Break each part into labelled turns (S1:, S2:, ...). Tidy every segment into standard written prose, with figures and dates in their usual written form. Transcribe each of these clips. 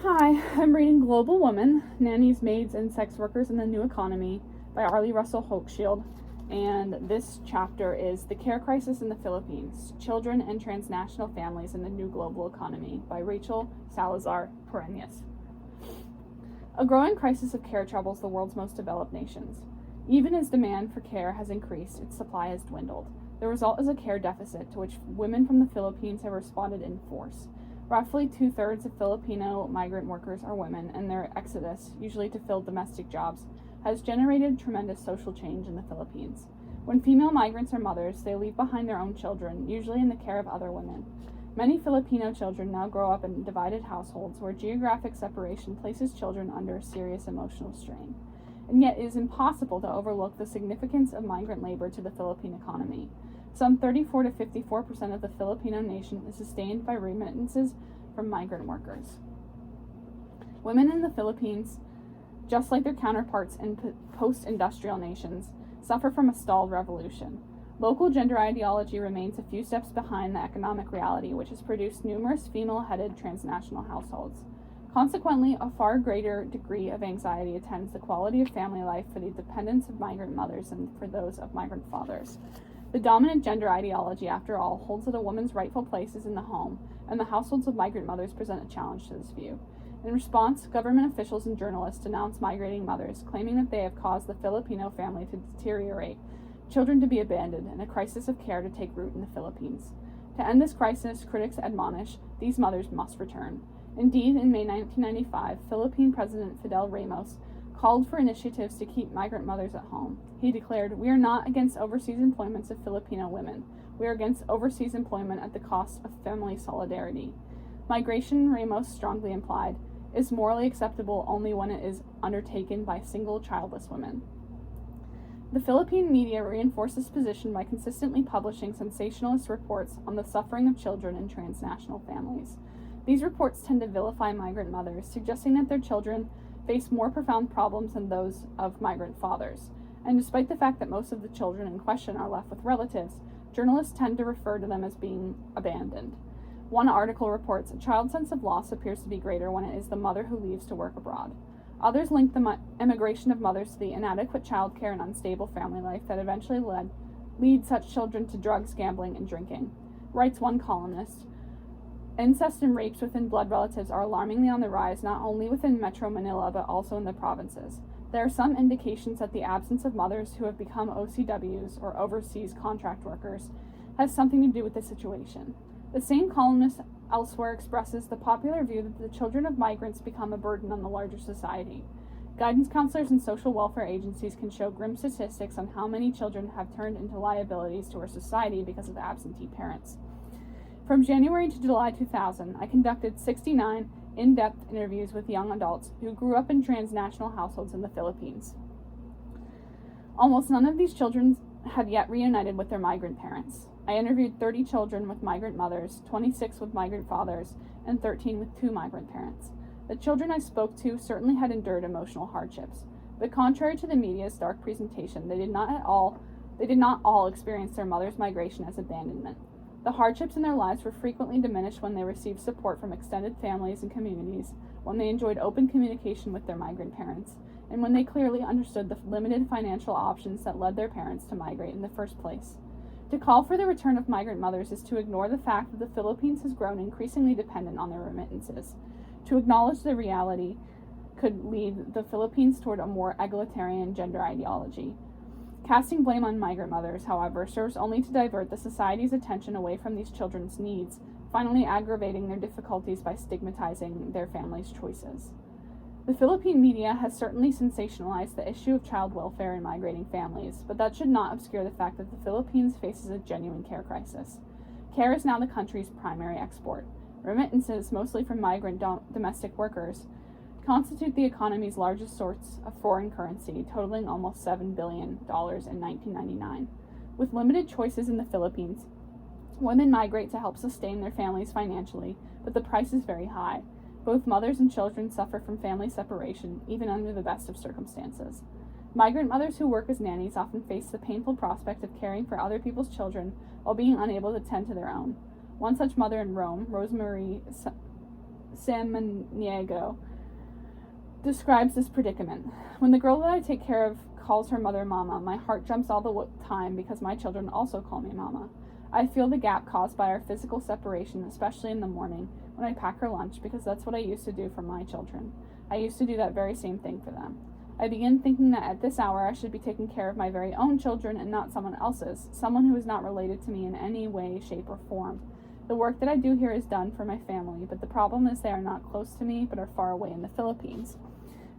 S1: Hi, I'm reading Global Woman, Nannies, Maids, and Sex Workers in the New Economy by Arlie Hochschild. And this chapter is The Care Crisis in the Philippines, Children and Transnational Families in the New Global Economy by Rachel Salazar Pereñas. A growing crisis of care troubles the world's most developed nations. Even as demand for care has increased, its supply has dwindled. The result is a care deficit to which women from the Philippines have responded in force. Roughly 2/3 of Filipino migrant workers are women, and their exodus, usually to fill domestic jobs, has generated tremendous social change in the Philippines. When female migrants are mothers, they leave behind their own children, usually in the care of other women. Many Filipino children now grow up in divided households where geographic separation places children under serious emotional strain. And yet it is impossible to overlook the significance of migrant labor to the Philippine economy. Some 34 to 54% of the Filipino nation is sustained by remittances from migrant workers. Women in the Philippines, just like their counterparts in post-industrial nations, suffer from a stalled revolution. Local gender ideology remains a few steps behind the economic reality, which has produced numerous female-headed transnational households. Consequently, a far greater degree of anxiety attends the quality of family life for the dependents of migrant mothers than for those of migrant fathers. The dominant gender ideology, after all, holds that a woman's rightful place is in the home, and the households of migrant mothers present a challenge to this view. In response, government officials and journalists denounce migrating mothers, claiming that they have caused the Filipino family to deteriorate, children to be abandoned, and a crisis of care to take root in the Philippines. To end this crisis, critics admonish these mothers must return. Indeed, in May 1995, Philippine President Fidel Ramos called for initiatives to keep migrant mothers at home. He declared, "We are not against overseas employments of Filipino women. We are against overseas employment at the cost of family solidarity." Migration, Ramos strongly implied, is morally acceptable only when it is undertaken by single childless women. The Philippine media reinforced this position by consistently publishing sensationalist reports on the suffering of children in transnational families. These reports tend to vilify migrant mothers, suggesting that their children face more profound problems than those of migrant fathers. And despite the fact that most of the children in question are left with relatives, journalists tend to refer to them as being abandoned. One article reports a child's sense of loss appears to be greater when it is the mother who leaves to work abroad. Others link the emigration of mothers to the inadequate childcare and unstable family life that eventually lead such children to drugs, gambling, and drinking. Writes one columnist, incest and rapes within blood relatives are alarmingly on the rise, not only within Metro Manila but also in the provinces. There are some indications that the absence of mothers who have become OCWs, or overseas contract workers, has something to do with the situation. The same columnist elsewhere expresses the popular view that the children of migrants become a burden on the larger society. Guidance counselors and social welfare agencies can show grim statistics on how many children have turned into liabilities to our society because of absentee parents. From January to July 2000, I conducted 69 in-depth interviews with young adults who grew up in transnational households in the Philippines. Almost none of these children had yet reunited with their migrant parents. I interviewed 30 children with migrant mothers, 26 with migrant fathers, and 13 with two migrant parents. The children I spoke to certainly had endured emotional hardships, but contrary to the media's dark presentation, they did not all experience their mother's migration as abandonment. The hardships in their lives were frequently diminished when they received support from extended families and communities, when they enjoyed open communication with their migrant parents, and when they clearly understood the limited financial options that led their parents to migrate in the first place. To call for the return of migrant mothers is to ignore the fact that the Philippines has grown increasingly dependent on their remittances. To acknowledge the reality could lead the Philippines toward a more egalitarian gender ideology. Casting blame on migrant mothers, however, serves only to divert the society's attention away from these children's needs, finally aggravating their difficulties by stigmatizing their families' choices. The Philippine media has certainly sensationalized the issue of child welfare in migrating families, but that should not obscure the fact that the Philippines faces a genuine care crisis. Care is now the country's primary export. Remittances, mostly from migrant domestic workers, constitute the economy's largest source of foreign currency, totaling almost $7 billion in 1999. With limited choices in the Philippines, women migrate to help sustain their families financially, but the price is very high. Both mothers and children suffer from family separation, even under the best of circumstances. Migrant mothers who work as nannies often face the painful prospect of caring for other people's children while being unable to tend to their own. One such mother in Rome, Rosemarie Samaniego describes this predicament. When the girl that I take care of calls her mother Mama, my heart jumps all the time because my children also call me Mama. I feel the gap caused by our physical separation, especially in the morning when I pack her lunch, because that's what I used to do for my children. I used to do that very same thing for them. I begin thinking that at this hour I should be taking care of my very own children and not someone else's, someone who is not related to me in any way, shape, or form. The work that I do here is done for my family, but the problem is they are not close to me, but are far away in the Philippines.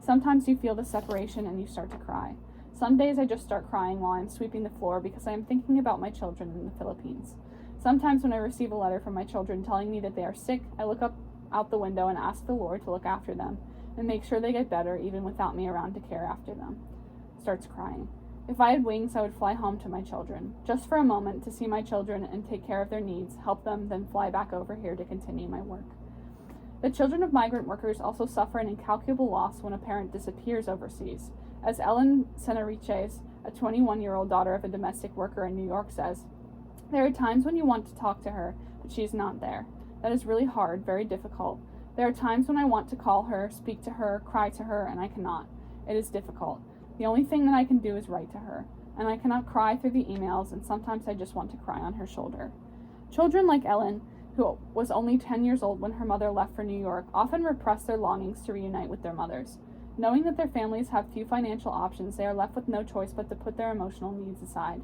S1: Sometimes you feel the separation and you start to cry. Some days I just start crying while I'm sweeping the floor because I am thinking about my children in the Philippines. Sometimes when I receive a letter from my children telling me that they are sick, I look up out the window and ask the Lord to look after them and make sure they get better even without me around to care after them. Starts crying. If I had wings, I would fly home to my children, just for a moment to see my children and take care of their needs, help them, then fly back over here to continue my work. The children of migrant workers also suffer an incalculable loss when a parent disappears overseas. As Ellen Senariches, a 21-year-old daughter of a domestic worker in New York, says, "There are times when you want to talk to her, but she is not there. That is really hard, very difficult. There are times when I want to call her, speak to her, cry to her, and I cannot. It is difficult. The only thing that I can do is write to her, and I cannot cry through the emails, and sometimes I just want to cry on her shoulder." Children like Ellen, who was only 10 years old when her mother left for New York, often repress their longings to reunite with their mothers. Knowing that their families have few financial options, they are left with no choice but to put their emotional needs aside.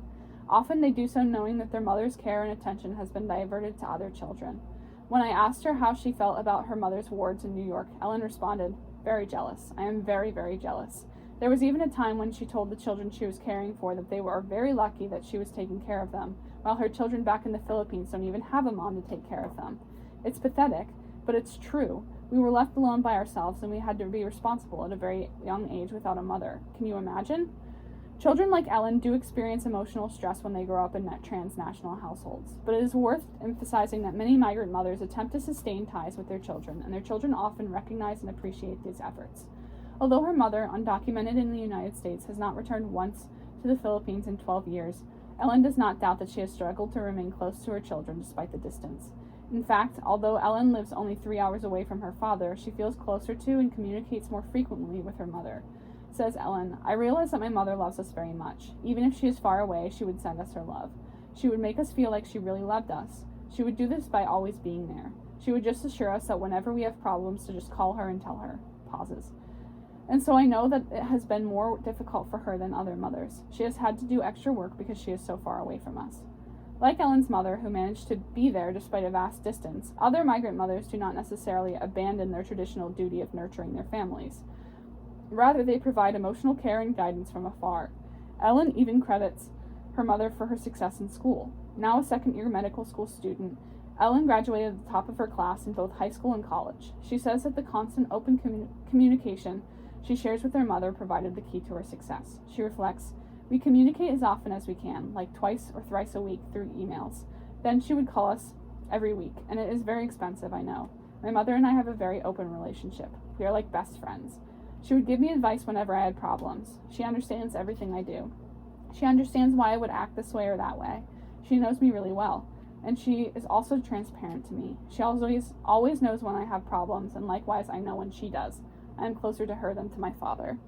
S1: Often they do so knowing that their mother's care and attention has been diverted to other children. When I asked her how she felt about her mother's wards in New York, Ellen responded, "Very jealous. I am very, very jealous." There was even a time when she told the children she was caring for that they were very lucky that she was taking care of them, while her children back in the Philippines don't even have a mom to take care of them. It's pathetic, but it's true. We were left alone by ourselves, and we had to be responsible at a very young age without a mother. Can you imagine? Children like Ellen do experience emotional stress when they grow up in transnational households, but it is worth emphasizing that many migrant mothers attempt to sustain ties with their children, and their children often recognize and appreciate these efforts. Although her mother, undocumented in the United States, has not returned once to the Philippines in 12 years, Ellen does not doubt that she has struggled to remain close to her children despite the distance. In fact, although Ellen lives only 3 hours away from her father, she feels closer to and communicates more frequently with her mother. Says Ellen, "I realize that my mother loves us very much. Even if she is far away, she would send us her love. She would make us feel like she really loved us. She would do this by always being there. She would just assure us that whenever we have problems to just call her and tell her." Pauses. "And so I know that it has been more difficult for her than other mothers. She has had to do extra work because she is so far away from us." Like Ellen's mother, who managed to be there despite a vast distance, other migrant mothers do not necessarily abandon their traditional duty of nurturing their families. Rather, they provide emotional care and guidance from afar. Ellen even credits her mother for her success in school. Now a second-year medical school student, Ellen graduated at the top of her class in both high school and college. She says that the constant open communication she shares with her mother provided the key to her success. She reflects, "We communicate as often as we can, like twice or thrice a week through emails. Then she would call us every week, and it is very expensive, I know. My mother and I have a very open relationship. We are like best friends. She would give me advice whenever I had problems. She understands everything I do. She understands why I would act this way or that way. She knows me really well, and she is also transparent to me. She always knows when I have problems, and likewise I know when she does. I am closer to her than to my father."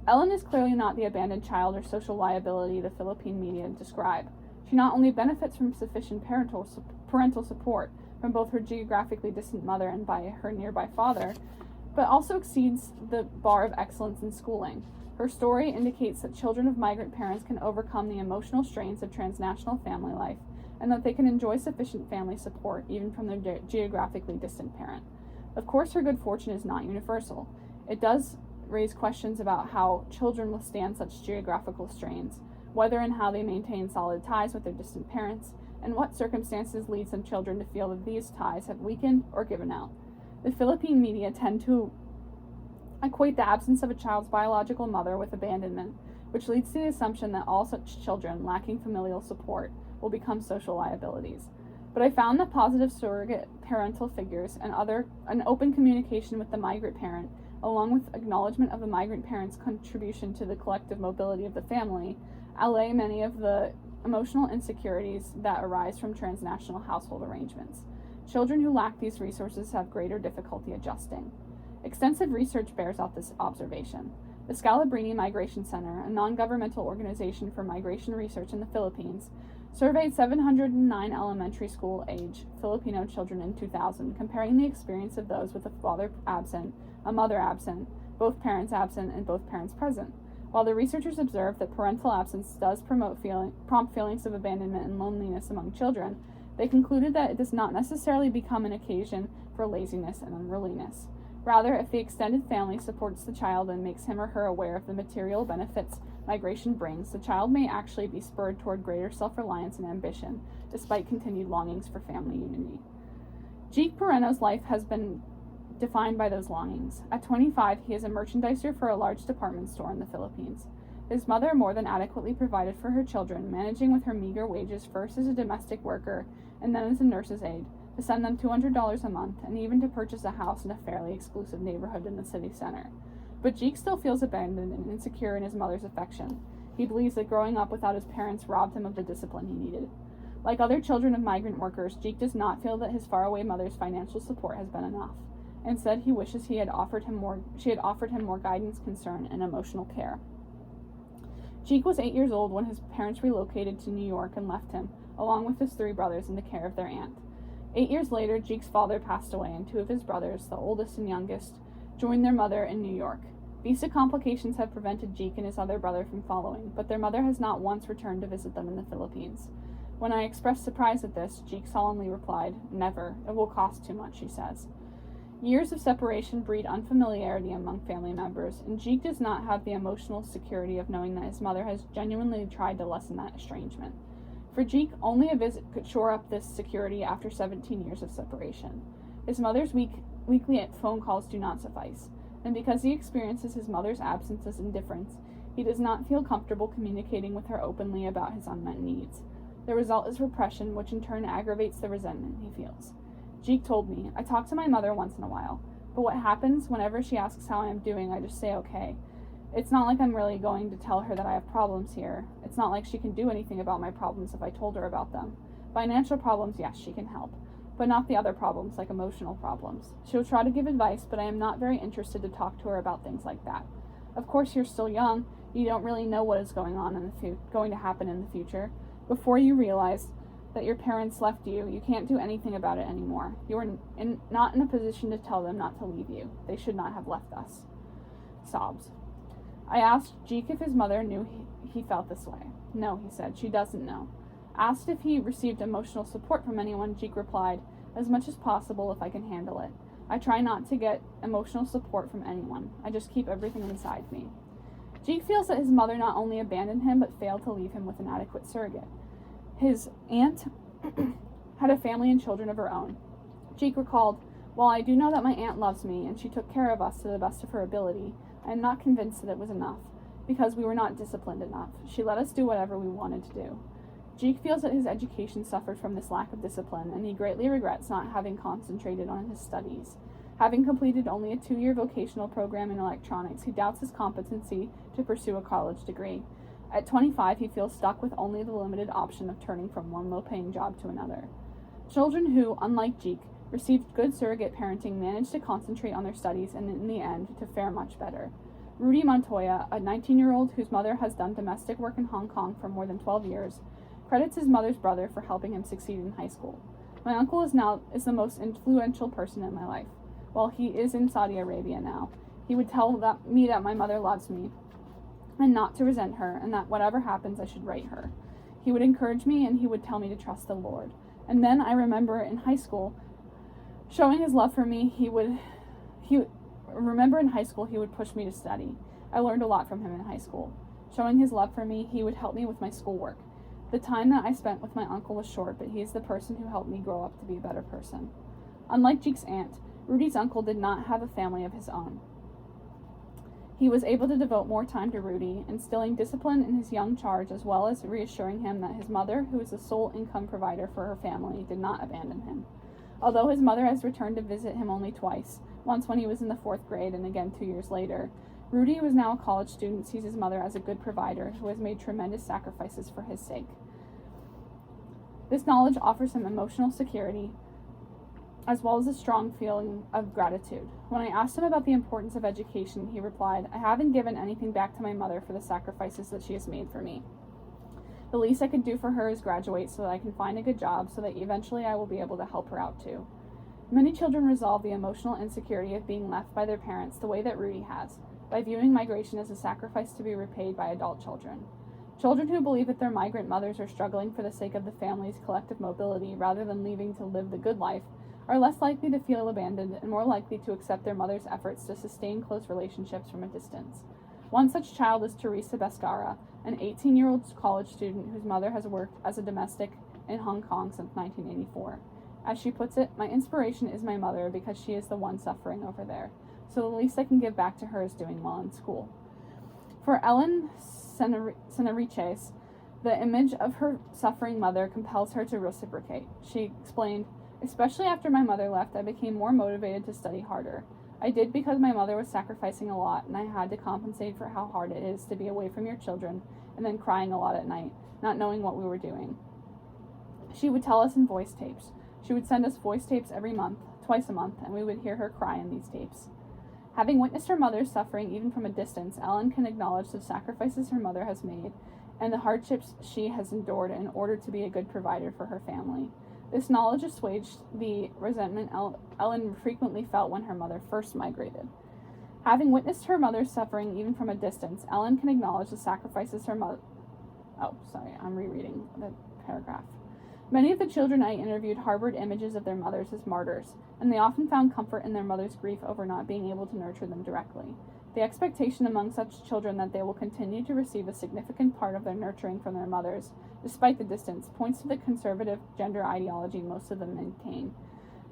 S1: Ellen is clearly not the abandoned child or social liability the Philippine media describe. She not only benefits from sufficient parental support from both her geographically distant mother and by her nearby father, but also exceeds the bar of excellence in schooling. Her story indicates that children of migrant parents can overcome the emotional strains of transnational family life, and that they can enjoy sufficient family support even from their geographically distant parent. Of course, her good fortune is not universal. It does raise questions about how children withstand such geographical strains, whether and how they maintain solid ties with their distant parents, and what circumstances lead some children to feel that these ties have weakened or given out. The Philippine media tend to equate the absence of a child's biological mother with abandonment, which leads to the assumption that all such children lacking familial support will become social liabilities. But I found that positive surrogate parental figures and open communication with the migrant parent, along with acknowledgement of the migrant parent's contribution to the collective mobility of the family, allay many of the emotional insecurities that arise from transnational household arrangements. Children who lack these resources have greater difficulty adjusting. Extensive research bears out this observation. The Scalabrini Migration Center, a non-governmental organization for migration research in the Philippines, surveyed 709 elementary school-age Filipino children in 2000, comparing the experience of those with a father absent, a mother absent, both parents absent, and both parents present. While the researchers observed that parental absence does prompt feelings of abandonment and loneliness among children, they concluded that it does not necessarily become an occasion for laziness and unruliness. Rather, if the extended family supports the child and makes him or her aware of the material benefits migration brings, the child may actually be spurred toward greater self-reliance and ambition, despite continued longings for family unity. Jake Pereno's life has been defined by those longings. At 25, he is a merchandiser for a large department store in the Philippines. His mother more than adequately provided for her children, managing with her meager wages first as a domestic worker and then as a nurse's aide, to send them $200 a month, and even to purchase a house in a fairly exclusive neighborhood in the city center. But Jake still feels abandoned and insecure in his mother's affection. He believes that growing up without his parents robbed him of the discipline he needed. Like other children of migrant workers, Jake does not feel that his faraway mother's financial support has been enough. Instead, he wishes she had offered him more guidance, concern, and emotional care. Jake was 8 years old when his parents relocated to New York and left him, along with his 3 brothers, in the care of their aunt. 8 years later, Jake's father passed away, and 2 of his brothers, the oldest and youngest, joined their mother in New York. Visa complications have prevented Jake and his other brother from following, but their mother has not once returned to visit them in the Philippines. When I expressed surprise at this, Jake solemnly replied, "Never. It will cost too much," she says. Years of separation breed unfamiliarity among family members, and Jake does not have the emotional security of knowing that his mother has genuinely tried to lessen that estrangement. For Jake, only a visit could shore up this security after 17 years of separation. His mother's weekly phone calls do not suffice, and because he experiences his mother's absence as indifference, he does not feel comfortable communicating with her openly about his unmet needs. The result is repression, which in turn aggravates the resentment he feels. Jake told me, "I talk to my mother once in a while, but what happens whenever she asks how I am doing, I just say okay. It's not like I'm really going to tell her that I have problems here. It's not like she can do anything about my problems if I told her about them. Financial problems, yes, she can help, but not the other problems, like emotional problems. She'll try to give advice, but I am not very interested to talk to her about things like that. Of course, you're still young. You don't really know what is going to happen in the future. Before you realize that your parents left you, you can't do anything about it anymore. You are not in a position to tell them not to leave you. They should not have left us." Sobs. I asked Jake if his mother knew he felt this way. "No," he said, "she doesn't know." Asked if he received emotional support from anyone, Jake replied, "As much as possible if I can handle it. I try not to get emotional support from anyone. I just keep everything inside me." Jake feels that his mother not only abandoned him, but failed to leave him with an adequate surrogate. His aunt had a family and children of her own. Jake recalled, "While I do know that my aunt loves me and she took care of us to the best of her ability, I am not convinced that it was enough, because we were not disciplined enough. She let us do whatever we wanted to do." Jake feels that his education suffered from this lack of discipline, and he greatly regrets not having concentrated on his studies. Having completed only a 2-year vocational program in electronics, he doubts his competency to pursue a college degree. At 25, he feels stuck with only the limited option of turning from one low-paying job to another. Children who, unlike Jake, received good surrogate parenting managed to concentrate on their studies and, in the end, to fare much better. Rudy Montoya, a 19-year-old whose mother has done domestic work in Hong Kong for more than 12 years, credits his mother's brother for helping him succeed in high school. "My uncle is the most influential person in my life. While he is in Saudi Arabia now, he would tell me that my mother loves me and not to resent her, and that whatever happens I should write her. He would encourage me, and he would tell me to trust the Lord. And then I remember in high school, showing his love for me, he would push me to study. I learned a lot from him in high school. Showing his love for me, he would help me with my schoolwork. The time that I spent with my uncle was short, but he is the person who helped me grow up to be a better person." Unlike Jake's aunt, Rudy's uncle did not have a family of his own. He was able to devote more time to Rudy, instilling discipline in his young charge, as well as reassuring him that his mother, who is the sole income provider for her family, did not abandon him. Although his mother has returned to visit him only twice, once when he was in the 4th grade and again 2 years later, Rudy, who is now a college student, sees his mother as a good provider who has made tremendous sacrifices for his sake. This knowledge offers him emotional security as well as a strong feeling of gratitude. When I asked him about the importance of education, he replied, "I haven't given anything back to my mother for the sacrifices that she has made for me. The least I can do for her is graduate so that I can find a good job so that eventually I will be able to help her out too." Many children resolve the emotional insecurity of being left by their parents the way that Rudy has, by viewing migration as a sacrifice to be repaid by adult children. Children who believe that their migrant mothers are struggling for the sake of the family's collective mobility rather than leaving to live the good life are less likely to feel abandoned and more likely to accept their mother's efforts to sustain close relationships from a distance. One such child is Teresa Beskara, an 18-year-old college student whose mother has worked as a domestic in Hong Kong since 1984. As she puts it, "My inspiration is my mother because she is the one suffering over there. So the least I can give back to her is doing well in school." For Ellen Senariches, the image of her suffering mother compels her to reciprocate. She explained, "Especially after my mother left, I became more motivated to study harder. I did because my mother was sacrificing a lot, and I had to compensate for how hard it is to be away from your children and then crying a lot at night, not knowing what we were doing." She would tell us in voice tapes. She would send us voice tapes every month, twice a month, and we would hear her cry in these tapes. Having witnessed her mother's suffering even from a distance, Ellen can acknowledge the sacrifices her mother has made and the hardships she has endured in order to be a good provider for her family. This knowledge assuaged the resentment Ellen frequently felt when her mother first migrated. Having witnessed her mother's suffering even from a distance, Ellen can acknowledge the sacrifices her mother... Oh, sorry, I'm rereading the paragraph. Many of the children I interviewed harbored images of their mothers as martyrs, and they often found comfort in their mother's grief over not being able to nurture them directly. The expectation among such children that they will continue to receive a significant part of their nurturing from their mothers, despite the distance, points to the conservative gender ideology most of them maintain.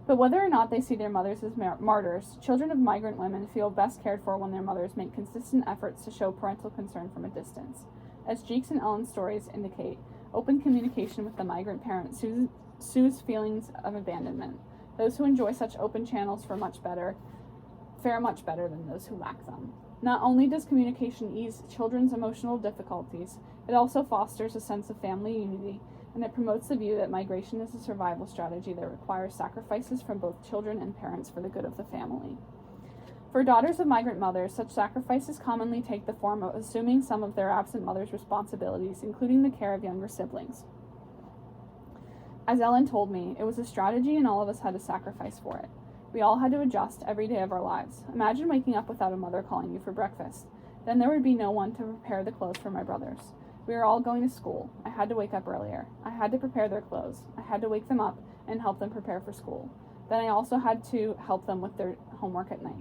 S1: But whether or not they see their mothers as martyrs, children of migrant women feel best cared for when their mothers make consistent efforts to show parental concern from a distance. As Jeek's and Ellen's stories indicate, open communication with the migrant parent soothes feelings of abandonment. Those who enjoy such open channels fare much better than those who lack them. Not only does communication ease children's emotional difficulties, it also fosters a sense of family unity, and it promotes the view that migration is a survival strategy that requires sacrifices from both children and parents for the good of the family. For daughters of migrant mothers, such sacrifices commonly take the form of assuming some of their absent mother's responsibilities, including the care of younger siblings. As Ellen told me, it was a strategy and all of us had to sacrifice for it. We all had to adjust every day of our lives. Imagine waking up without a mother calling you for breakfast. Then there would be no one to prepare the clothes for my brothers. We were all going to school. I had to wake up earlier. I had to prepare their clothes. I had to wake them up and help them prepare for school. Then I also had to help them with their homework at night.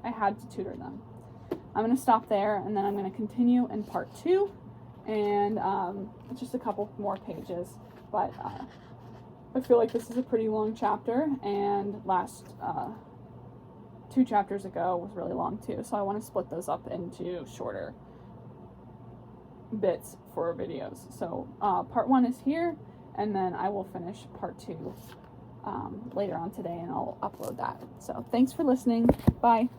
S1: I had to tutor them. I'm going to stop there, and then I'm going to continue in part 2, and it's just a couple more pages, but I feel like this is a pretty long chapter, and last 2 chapters ago was really long too, so I want to split those up into shorter bits for videos. So part 1 is here, and then I will finish part 2 later on today, and I'll upload that. So thanks for listening. Bye.